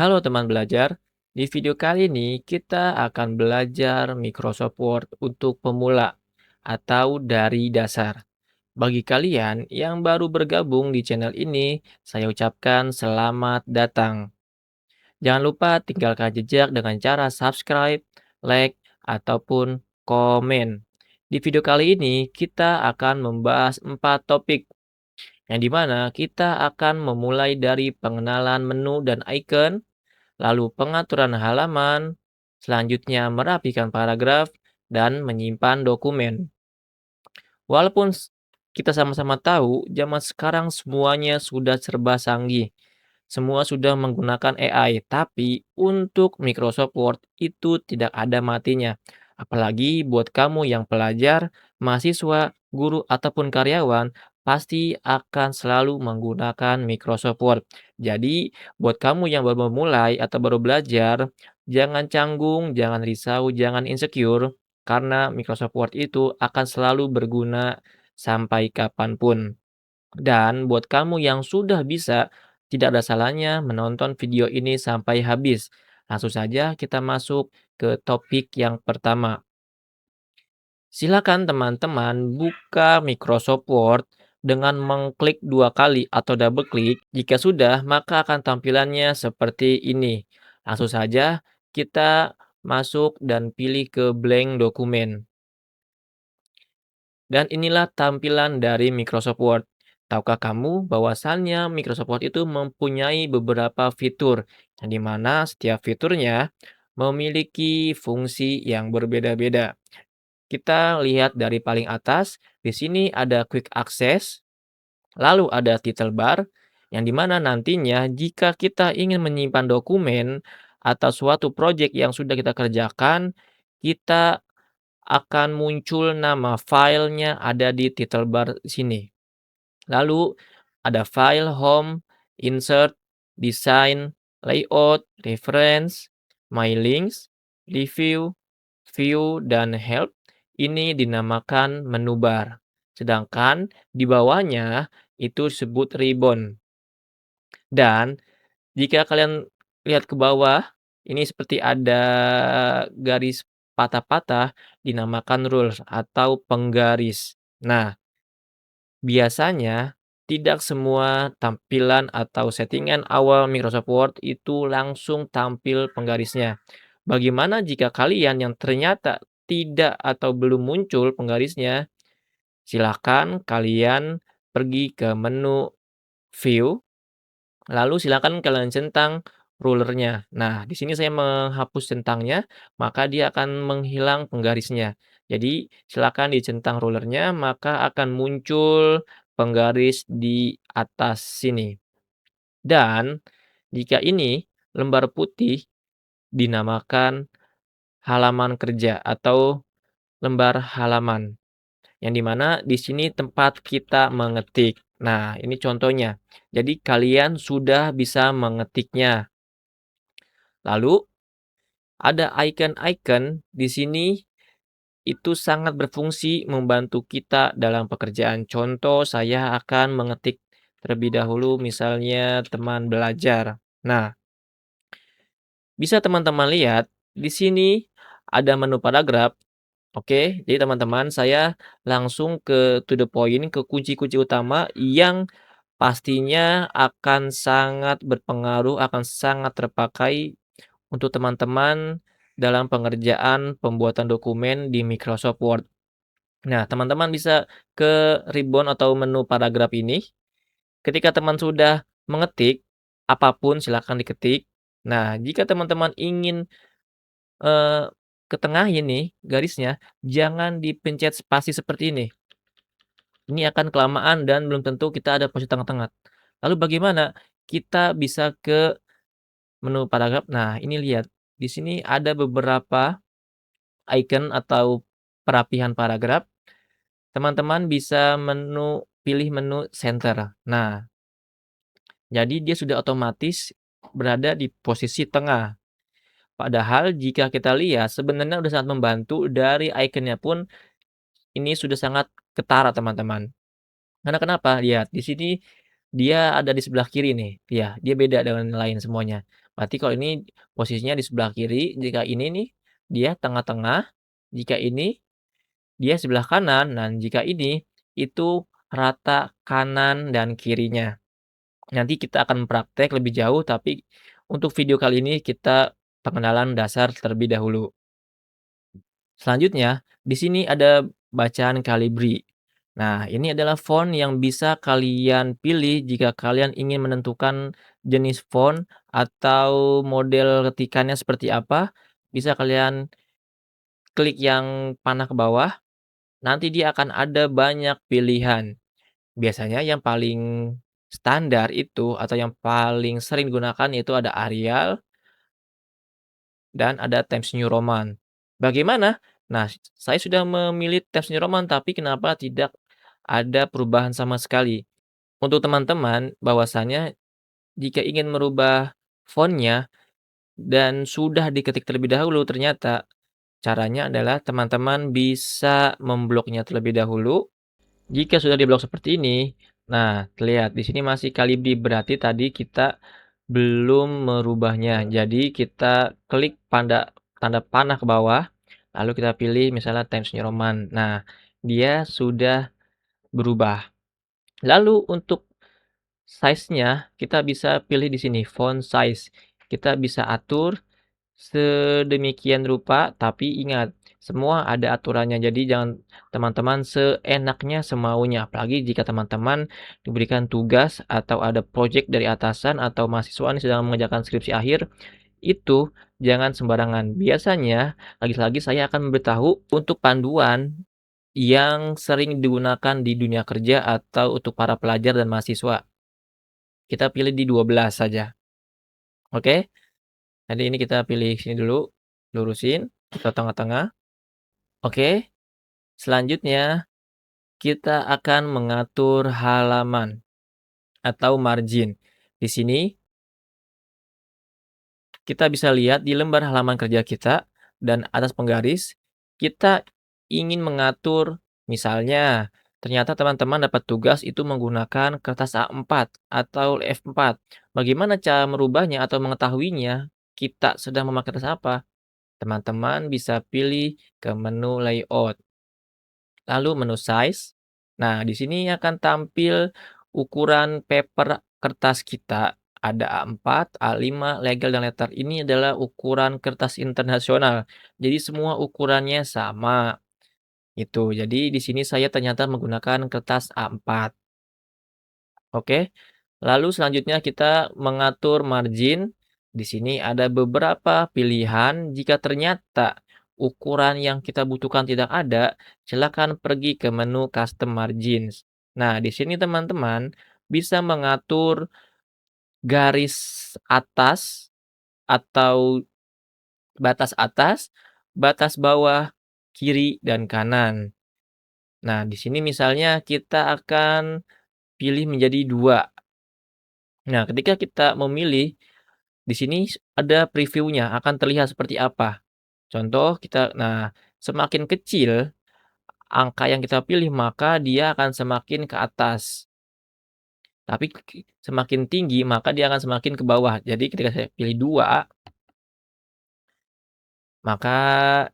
Halo teman belajar, di video kali ini kita akan belajar Microsoft Word untuk pemula atau dari dasar. Bagi kalian yang baru bergabung di channel ini, saya ucapkan selamat datang. Jangan lupa tinggalkan jejak dengan cara subscribe, like, ataupun komen. Di video kali ini kita akan membahas 4 topik yang dimana kita akan memulai dari pengenalan menu dan icon, lalu pengaturan halaman, selanjutnya merapikan paragraf, dan menyimpan dokumen. Walaupun kita sama-sama tahu, zaman sekarang semuanya sudah serba canggih. Semua sudah menggunakan AI, tapi untuk Microsoft Word itu tidak ada matinya. Apalagi buat kamu yang pelajar, mahasiswa, guru, ataupun karyawan, pasti akan selalu menggunakan Microsoft Word. Jadi, buat kamu yang baru memulai atau baru belajar, jangan canggung, jangan risau, jangan insecure, karena Microsoft Word itu akan selalu berguna sampai kapanpun. Dan buat kamu yang sudah bisa, tidak ada salahnya menonton video ini sampai habis. Langsung saja kita masuk ke topik yang pertama. Silakan teman-teman buka Microsoft Word dengan mengklik 2 kali atau double klik. Jika sudah, maka akan tampilannya seperti ini. Langsung saja kita masuk dan pilih ke blank dokumen. Dan inilah tampilan dari Microsoft Word. Tahukah kamu bahwasannya Microsoft Word itu mempunyai beberapa fitur, yang dimana setiap fiturnya memiliki fungsi yang berbeda-beda. Kita lihat dari paling atas, di sini ada Quick Access, lalu ada Title Bar, yang dimana nantinya jika kita ingin menyimpan dokumen atau suatu proyek yang sudah kita kerjakan, kita akan muncul nama filenya ada di title bar sini. Lalu ada file, home, insert, design, layout, reference, my links, review, view, dan help. Ini dinamakan menu bar. Sedangkan di bawahnya itu disebut ribbon. Dan jika kalian lihat ke bawah, ini seperti ada garis patah-patah, dinamakan rules atau penggaris. Nah, biasanya tidak semua tampilan atau settingan awal Microsoft Word itu langsung tampil penggarisnya. Bagaimana jika kalian yang ternyata tidak atau belum muncul penggarisnya? Silakan kalian pergi ke menu View. Lalu silakan kalian centang rulernya. Nah, di sini saya menghapus centangnya, maka dia akan menghilang penggarisnya. Jadi, silakan dicentang rulernya, maka akan muncul penggaris di atas sini. Dan jika ini lembar putih dinamakan halaman kerja atau lembar halaman. Yang dimana di sini tempat kita mengetik. Nah, ini contohnya. Jadi kalian sudah bisa mengetiknya. Lalu ada icon-icon di sini itu sangat berfungsi membantu kita dalam pekerjaan. Contoh, saya akan mengetik terlebih dahulu misalnya teman belajar. Nah, bisa teman-teman lihat di sini ada menu paragraf. Oke, jadi teman-teman saya langsung ke to the point, ke kunci-kunci utama yang pastinya akan sangat berpengaruh, akan sangat terpakai untuk teman-teman dalam pengerjaan pembuatan dokumen di Microsoft Word. Nah, teman-teman bisa ke ribbon atau menu paragraf ini. Ketika teman sudah mengetik, apapun silakan diketik. Nah, jika teman-teman ingin Eee, ke tengah ini garisnya, jangan dipencet spasi seperti ini. Ini akan kelamaan dan belum tentu kita ada posisi tengah-tengah. Lalu bagaimana kita bisa ke menu paragraf? Nah, ini lihat, di sini ada beberapa icon atau perapihan paragraf. Teman-teman bisa pilih menu center. Nah, jadi dia sudah otomatis berada di posisi tengah. Padahal jika kita lihat sebenarnya sudah sangat membantu dari ikonnya pun ini sudah sangat ketara teman-teman. Karena kenapa? Lihat di sini dia ada di sebelah kiri nih, ya dia beda dengan yang lain semuanya. Berarti kalau ini posisinya di sebelah kiri, jika ini nih, dia tengah-tengah, jika ini dia sebelah kanan, dan jika ini, itu rata kanan dan kirinya. Nanti kita akan praktek lebih jauh, tapi untuk video kali ini kita pengenalan dasar terlebih dahulu. Selanjutnya, di sini ada bacaan Calibri. Nah, ini adalah font yang bisa kalian pilih jika kalian ingin menentukan jenis font atau model ketikannya seperti apa. Bisa kalian klik yang panah ke bawah, nanti dia akan ada banyak pilihan. Biasanya yang paling standar itu atau yang paling sering digunakan yaitu ada Arial dan ada Times New Roman. Bagaimana? Nah, saya sudah memilih Times New Roman, tapi kenapa tidak ada perubahan sama sekali? Untuk teman-teman, bahwasanya jika ingin merubah fontnya dan sudah diketik terlebih dahulu, ternyata caranya adalah teman-teman bisa membloknya terlebih dahulu. Jika sudah diblok seperti ini, nah terlihat di sini masih Calibri, berarti tadi kita belum merubahnya. Jadi kita klik tanda panah ke bawah, lalu kita pilih misalnya Times New Roman. Nah, dia sudah berubah. Lalu untuk size-nya kita bisa pilih di sini font size. Kita bisa atur sedemikian rupa, tapi ingat, semua ada aturannya. Jadi jangan teman-teman seenaknya, semaunya. Apalagi jika teman-teman diberikan tugas atau ada project dari atasan atau mahasiswa nih sedang mengerjakan skripsi akhir, itu jangan sembarangan. Biasanya, lagi-lagi saya akan memberitahu untuk panduan yang sering digunakan di dunia kerja atau untuk para pelajar dan mahasiswa. Kita pilih di 12 saja, oke? Jadi ini kita pilih sini dulu, lurusin ke tengah-tengah. Oke, selanjutnya kita akan mengatur halaman atau margin. Di sini kita bisa lihat di lembar halaman kerja kita dan atas penggaris, kita ingin mengatur misalnya, ternyata teman-teman dapat tugas itu menggunakan kertas A4 atau F4. Bagaimana cara merubahnya atau mengetahuinya kita sedang memakai kertas apa? Teman-teman bisa pilih ke menu layout. Lalu menu size. Nah, di sini akan tampil ukuran paper kertas kita. Ada A4, A5, legal, dan letter. Ini adalah ukuran kertas internasional. Jadi semua ukurannya sama. Itu. Jadi di sini saya ternyata menggunakan kertas A4. Oke. Lalu selanjutnya kita mengatur margin. Di sini ada beberapa pilihan. Jika ternyata ukuran yang kita butuhkan tidak ada, silakan pergi ke menu custom margins. Nah, di sini teman-teman bisa mengatur garis atas atau batas atas, batas bawah, kiri, dan kanan. Nah, di sini misalnya kita akan pilih menjadi 2. Nah, ketika kita memilih, di sini ada previewnya, akan terlihat seperti apa. Contoh nah, semakin kecil angka yang kita pilih, maka dia akan semakin ke atas. Tapi semakin tinggi, maka dia akan semakin ke bawah. Jadi ketika saya pilih 2, maka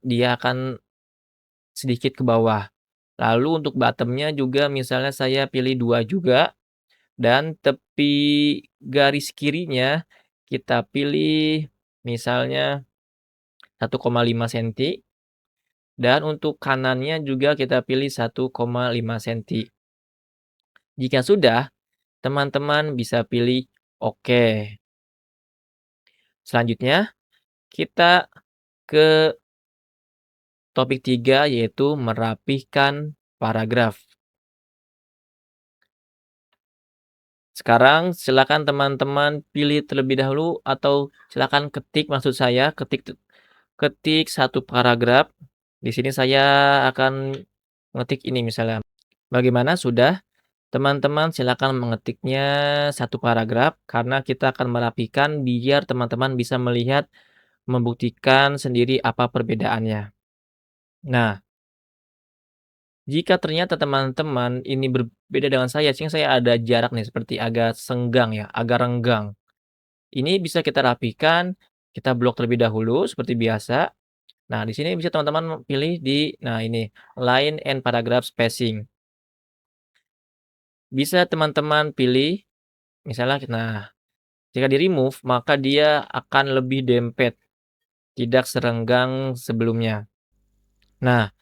dia akan sedikit ke bawah. Lalu untuk bottom-nya juga misalnya saya pilih 2 juga, dan tepi garis kirinya kita pilih misalnya 1,5 senti, dan untuk kanannya juga kita pilih 1,5 senti. Jika sudah, teman-teman bisa pilih oke. Selanjutnya, kita ke topik 3 yaitu merapihkan paragraf. Sekarang silakan teman-teman pilih terlebih dahulu atau silakan ketik, maksud saya ketik satu paragraf. Di sini saya akan mengetik ini misalnya. Bagaimana, sudah? Teman-teman silakan mengetiknya satu paragraf karena kita akan merapikan biar teman-teman bisa melihat, membuktikan sendiri apa perbedaannya. Nah, jika ternyata teman-teman ini beda dengan saya, sehingga saya ada jarak nih seperti agak senggang ya, agak renggang. Ini bisa kita rapikan, kita blok terlebih dahulu seperti biasa. Nah, di sini bisa teman-teman pilih di nah ini, line and paragraph spacing. Bisa teman-teman pilih misalnya nah, jika di-remove maka dia akan lebih dempet, tidak serenggang sebelumnya. Nah,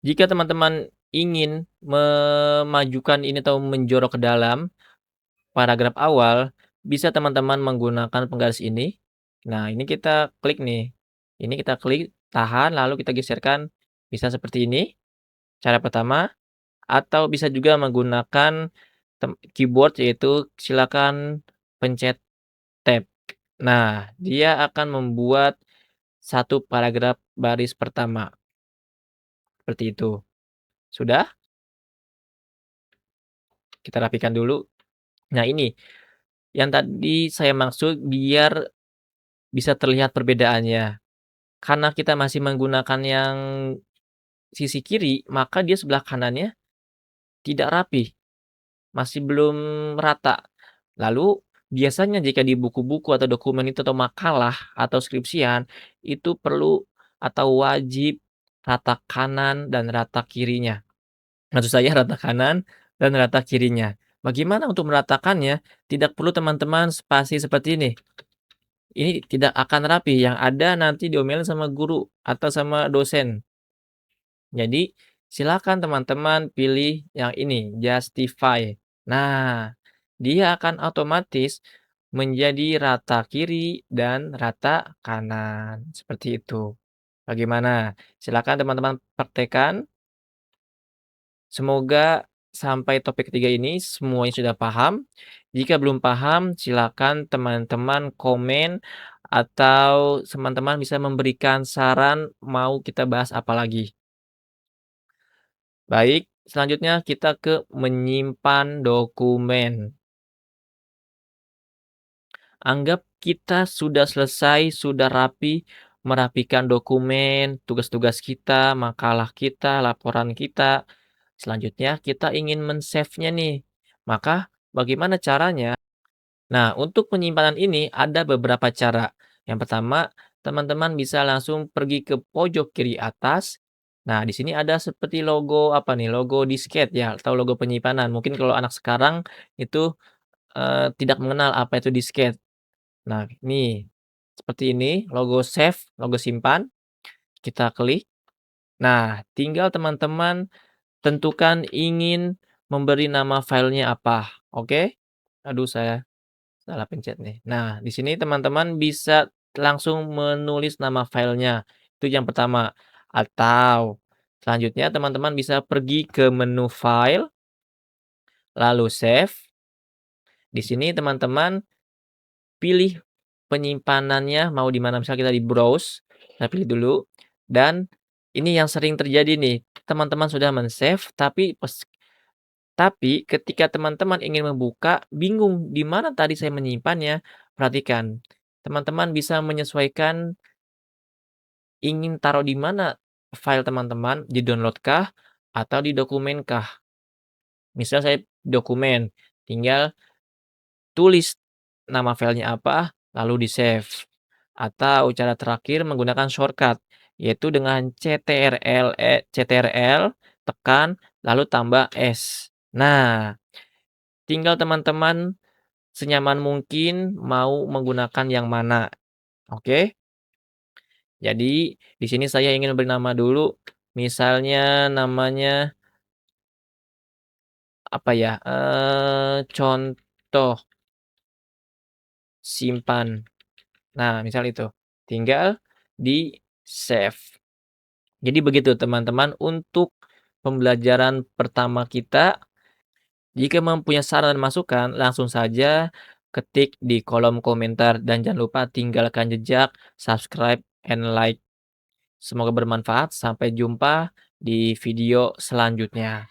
jika teman-teman ingin memajukan ini atau menjorok ke dalam paragraf awal, bisa teman-teman menggunakan penggaris ini. Nah, ini kita klik nih. Ini kita klik, tahan, lalu kita geserkan. Bisa seperti ini, cara pertama. Atau bisa juga menggunakan keyboard, yaitu silakan pencet tab. Nah, dia akan membuat satu paragraf baris pertama, seperti itu. Sudah? Kita rapikan dulu. Nah, ini yang tadi saya maksud biar bisa terlihat perbedaannya. Karena kita masih menggunakan yang sisi kiri, maka dia sebelah kanannya tidak rapi, masih belum rata. Lalu biasanya jika di buku-buku atau dokumen itu atau makalah atau skripsian, itu perlu atau wajib rata kanan dan rata kirinya. Maksud saya rata kanan dan rata kirinya. Bagaimana untuk meratakannya? Tidak perlu teman-teman spasi seperti ini. Ini tidak akan rapi, yang ada nanti diomelin sama guru atau sama dosen. Jadi, silakan teman-teman pilih yang ini, justify. Nah, dia akan otomatis menjadi rata kiri dan rata kanan, seperti itu. Bagaimana? Silakan teman-teman praktekkan. Semoga sampai topik ketiga ini semuanya sudah paham. Jika belum paham, silakan teman-teman komen atau teman-teman bisa memberikan saran mau kita bahas apa lagi. Baik, selanjutnya kita ke menyimpan dokumen. Anggap kita sudah selesai, sudah rapi merapikan dokumen, tugas-tugas kita, makalah kita, laporan kita. Selanjutnya kita ingin men-save-nya nih. Maka bagaimana caranya? Nah, untuk penyimpanan ini ada beberapa cara. Yang pertama, teman-teman bisa langsung pergi ke pojok kiri atas. Nah, di sini ada seperti logo apa nih? Logo disket ya, atau logo penyimpanan. Mungkin kalau anak sekarang itu tidak mengenal apa itu disket. Nah, ini seperti ini, logo save, logo simpan. Kita klik. Nah, tinggal teman-teman tentukan ingin memberi nama filenya apa. Oke? Aduh, saya salah pencet nih. Nah, di sini teman-teman bisa langsung menulis nama filenya, itu yang pertama. Atau selanjutnya teman-teman bisa pergi ke menu file, lalu save. Di sini teman-teman pilih penyimpanannya mau di mana, misalnya kita di browse, kita pilih dulu. Dan ini yang sering terjadi nih, teman-teman sudah men-save tapi ketika teman-teman ingin membuka, bingung di mana tadi saya menyimpannya. Perhatikan, teman-teman bisa menyesuaikan ingin taruh di mana file teman-teman, di-download kah atau di dokumen kah. Misal saya dokumen, tinggal tulis nama filenya apa, lalu di-save. Atau cara terakhir menggunakan shortcut, yaitu dengan CTRL, tekan, lalu tambah S. Nah, tinggal teman-teman senyaman mungkin mau menggunakan yang mana, oke? Jadi di sini saya ingin beri nama dulu, misalnya namanya apa ya, contoh simpan. Nah, misal itu, tinggal di-save. Jadi begitu teman-teman untuk pembelajaran pertama kita. Jika mempunyai saran dan masukan, langsung saja ketik di kolom komentar dan jangan lupa tinggalkan jejak, subscribe, and like. Semoga bermanfaat. Sampai jumpa di video selanjutnya.